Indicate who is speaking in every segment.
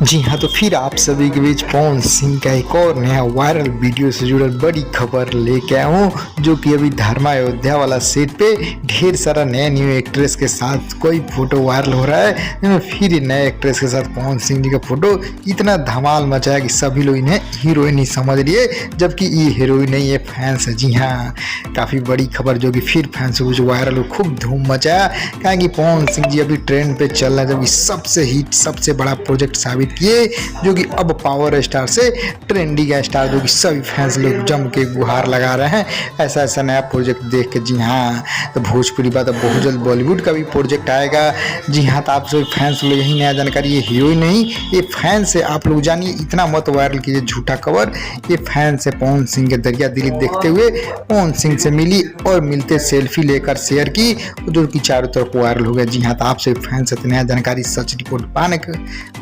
Speaker 1: जी हाँ, तो फिर आप सभी के बीच पवन सिंह का एक और नया वायरल वीडियो से जुड़ल बड़ी खबर लेके आया हूँ, जो कि अभी धर्मा अयोध्या वाला सेट पे ढेर सारा नया न्यू एक्ट्रेस के साथ कोई फोटो वायरल हो रहा है। जिसमें फिर नए एक्ट्रेस के साथ पवन सिंह जी का फोटो इतना धमाल मचाया कि सभी लोग इन्हें हीरोइन ही समझ लिए, जबकि ये हीरोइन नहीं, ये फैंस है। जी हाँ, काफ़ी बड़ी खबर जो कि फिर फैंस को कुछ वायरल हो खूब धूम मचाया, क्या कि पवन सिंह जी अभी ट्रेंड पे चल रहे हैं, जबकि सबसे हिट सबसे बड़ा प्रोजेक्ट साबित किए, जो कि अब पावर स्टार से ट्रेंडी स्टार, जो कि सभी फैंस लोग जम के गुहार लगा रहे हैं ऐसा ऐसा नया प्रोजेक्ट देख के। जी हाँ, तो भोजपुरी बात अब बहुत जल्द बॉलीवुड का भी प्रोजेक्ट आएगा। जी हाँ, तो आप सभी फैंस लोग यही नया जानकारी, ये हीरोइन नहीं, ये फैंस है। आप लोग जानिए, इतना मत वायरल कीजिए झूठा खबर। ये फैंस है पवन सिंह के दरिया दिली देखते हुए पवन सिंह से मिली और मिलते सेल्फी लेकर शेयर की, जो कि चारों तरफ वायरल हो गया। जी हाँ, तो आप सभी फैंस से नया जानकारी सच रिपोर्ट पाने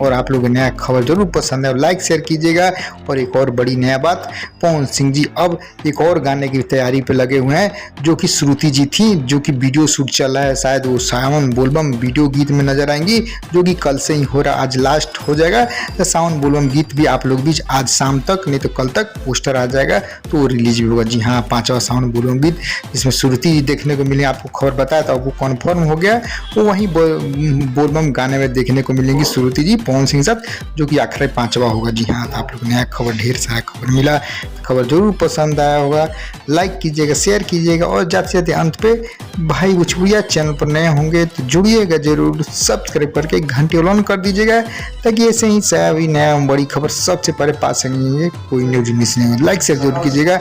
Speaker 1: और आप लोग नया खबर जरूर पसंद है, लाइक शेयर कीजिएगा। और एक और बड़ी नया बात, पवन सिंह जी अब एक और गाने की तैयारी पे लगे हुए हैं, जो कि श्रुति जी थी, जो कि वीडियो शूट चल रहा है, शायद वो सावन बोलबम वीडियो गीत में नजर आएंगी, जो कि कल से ही हो रहा, आज लास्ट हो जाएगा। तो सावन बोलबम गीत भी आप लोग बीच आज शाम तक नहीं तो कल तक पोस्टर आ जाएगा, तो वो रिलीज भी होगा। जी हाँ, 5वां सावन बोलबम गीत जिसमें श्रुति जी देखने को मिले, आपको खबर बताया था, वो कन्फर्म हो गया। वो वहीं बोलबम गाने में देखने को मिलेंगी श्रुति जी पवन सिंह साथ, जो कि आखिर 5वां होगा। जी हाँ, तो आप लोग नया खबर, ढेर सारा खबर मिला, खबर जरूर पसंद आया होगा, लाइक कीजिएगा, शेयर कीजिएगा। और जाते जाते अंत पे भाई भोजपुरिया चैनल पर नए होंगे तो जुड़िएगा जरूर, सब्सक्राइब करके घंटी ऑन कर दीजिएगा, ताकि ऐसे ही सभी नया बड़ी खबर सबसे पहले पास नहीं है, कोई न्यूज मिस नहीं हो। लाइक शेयर जरूर कीजिएगा।